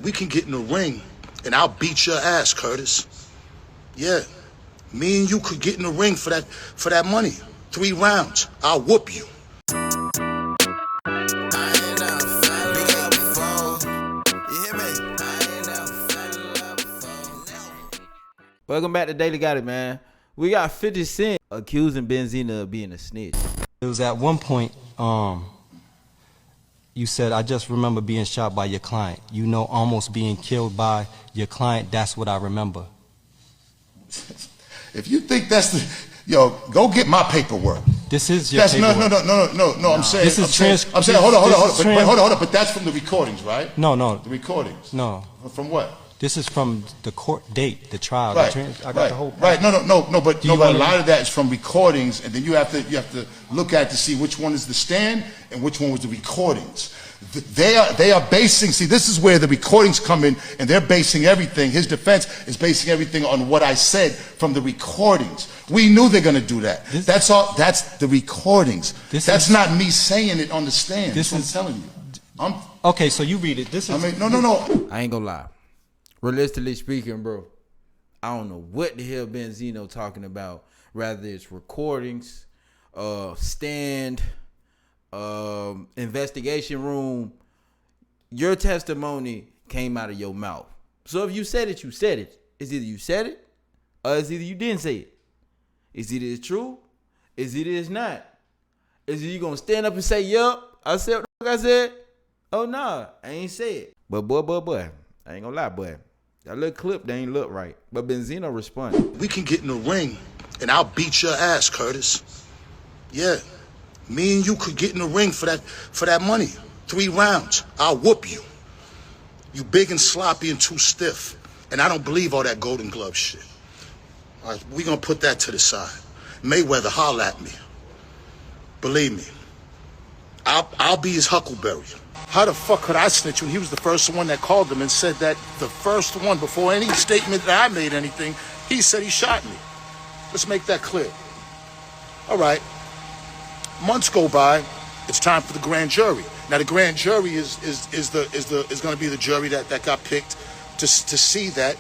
we can get in the ring and I'll beat your ass, Curtis. Yeah, me and you could get in the ring for that money. 3 rounds, I'll whoop you. Welcome back to Daily Gatti, man. We got 50 Cent accusing Benzino of being a snitch. It was at one point, you said, I just remember being shot by your client. You know, almost being killed by your client. That's what I remember. If you think that's the, go get my paperwork. This is your paperwork. No. I'm saying, this is I'm saying, hold on. But that's from the recordings, right? No. The recordings. No. From what? This is from the court date, the trial. Right. I got the whole. Right. No. But a lot of that is from recordings, and then you have to look at to see which one is the stand and which one was the recordings. They are basing. See, this is where the recordings come in, and they're basing everything. His defense is basing everything on what I said from the recordings. We knew they're going to do that. That's all. That's the recordings. That's not me saying it on the stand. That's what I'm telling you. Okay, so you read it. This is. No. I ain't gonna lie. Realistically speaking, bro, I don't know what the hell Benzino talking about. Rather it's recordings, stand, investigation room. Your testimony came out of your mouth. So if you said it, you said it. It's either you said it, or it's either you didn't say it. It's either it's true, it's either it's not. Is either you gonna stand up and say, yup, I said what the fuck I said? Oh nah, I ain't say it. But boy, I ain't gonna lie, boy. That little clip, they ain't look right. But Benzino responded. We can get in the ring, and I'll beat your ass, Curtis. Yeah, me and you could get in the ring for that money. 3 rounds, I'll whoop you. You big and sloppy and too stiff, and I don't believe all that Golden Glove shit. All right, we gonna put that to the side. Mayweather, holler at me. Believe me, I'll be his Huckleberry. How the fuck could I snitch when he was the first one that called him and said that the first one, before any statement that I made anything, he said he shot me. Let's make that clear. All right. Months go by. It's time for the grand jury. Now the grand jury is going to be the jury that got picked to see that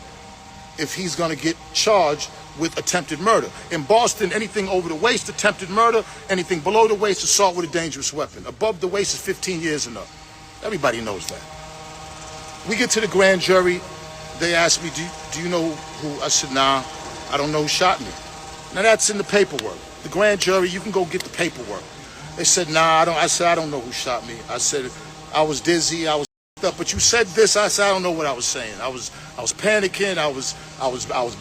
if he's going to get charged with attempted murder. In Boston, anything over the waist, attempted murder. Anything below the waist, assault with a dangerous weapon. Above the waist is 15 years and up. Everybody knows that. We get to the grand jury. They ask me, do you know who? I said, nah, I don't know who shot me. Now that's in the paperwork. The grand jury, you can go get the paperwork. They said, nah, I don't. I said, I don't know who shot me. I said, I was dizzy, I was up, but you said this. I said, I don't know what I was saying. I was panicking. I was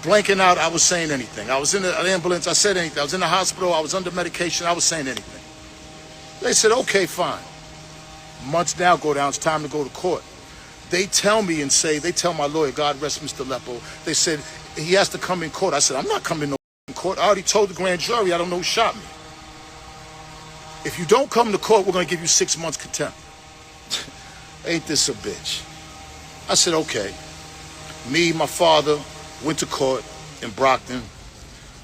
blanking out. I was saying anything. I was in an ambulance. I said anything. I was in the hospital. I was under medication. I was saying anything. They said, okay, fine. Months now go down. It's time to go to court. They tell me and say, they tell my lawyer, God rest Mr. Leppo, they said he has to come in court. I said, I'm not coming no in court. I already told the grand jury I don't know who shot me. If you don't come to court, we're going to give you 6 months contempt. Ain't this a bitch? I said, okay. Me, my father, went to court in Brockton.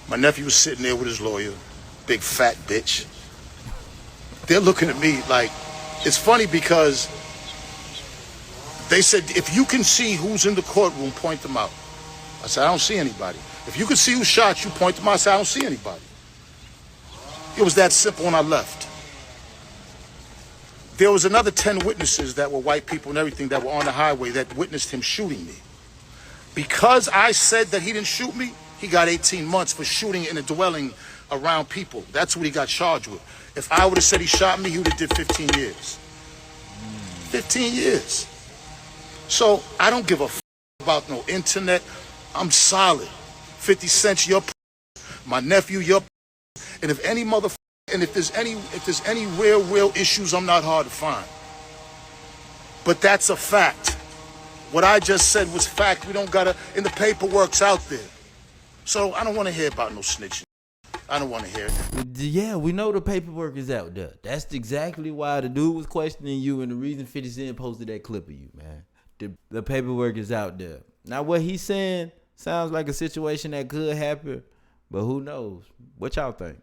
My nephew was sitting there with his lawyer, big fat bitch. They're looking at me like, it's funny because they said, if you can see who's in the courtroom, point them out. I said, I don't see anybody. If you can see who shot you, point them out. I said, I don't see anybody. It was that simple when I left. There was another 10 witnesses that were white people and everything that were on the highway that witnessed him shooting me. Because I said that he didn't shoot me, he got 18 months for shooting in a dwelling around people. That's what he got charged with. If I would have said he shot me, he would have did 15 years. 15 years. So I don't give a about no internet. I'm solid. 50 Cent, your my nephew, your and if any motherfucker, and if there's any real issues, I'm not hard to find. But that's a fact. What I just said was fact. We don't gotta, and the paperwork's out there. So I don't want to hear about no snitching. I don't want to hear it. Yeah, we know the paperwork is out there. That's exactly why the dude was questioning you and the reason 50 Cent posted that clip of you, man. The paperwork is out there. Now, what he's saying sounds like a situation that could happen, but who knows? What y'all think?